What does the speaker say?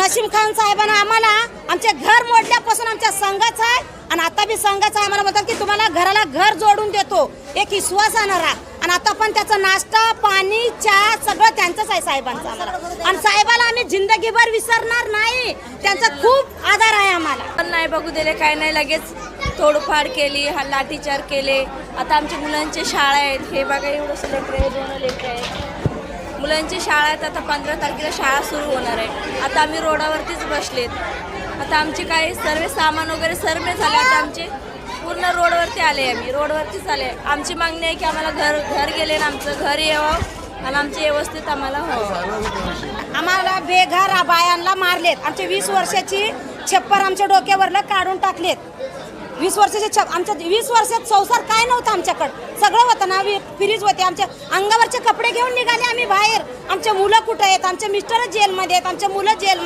वसीम खान साहेबांना आम्हाला आमचे घर मोडल्यापासून आमच्या संघाचा आहे आणि आता बी संघाचा आम्हाला म्हणतात की तुम्हाला घराला घर जोडून देतो, एक विश्वासानं राहा. आणि आता पण त्याचा नाश्ता पाणी चहा सगळं त्यांचंच आहे साहेबांचं आम्हाला. आणि साहेबाला आम्ही जिंदगीभर विसरणार नाही, त्यांचा खूप आधार आहे आम्हाला. पण नाही बघू दिले, काय नाही, लगेच तोडफाड केली, लाठीचार केले. आता आमच्या मुलांची शाळा आहेत, हे बघा एवढं लेकरं आहे, 2 लेकरं आहेत. मुलांची शाळा आहेत, आता 15 तारखेला शाळा सुरू होणार आहे. आता आम्ही रोडावरतीच बसलेत. आता आमचे काय सर्व सामान वगैरे सर्वे झाले. आता आमचे पूर्ण रोडवरती आले, आम्ही रोडवरतीच आले. आमची मागणी आहे की आम्हाला घर गेले ना आमचं घर यावं आणि आमचे व्यवस्थित आम्हाला हवं. आम्हाला बेघर बायांना मारलेत. आमचे 20 वर्षाची छप्पर आमच्या डोक्यावरलं काढून टाकलेत. 20 वर्षाचे आमच्या 20 वर्षात संसार काय नव्हतं आमच्याकडं, सगळं होतं ना. फ्रीज होते, आमच्या अंगावरचे कपडे घेऊन निघाले आम्ही बाहेर. आमचे मुलं कुठं आहेत, आमचे मिस्टरच जेलमध्ये आहेत, आमचे मुलं जेल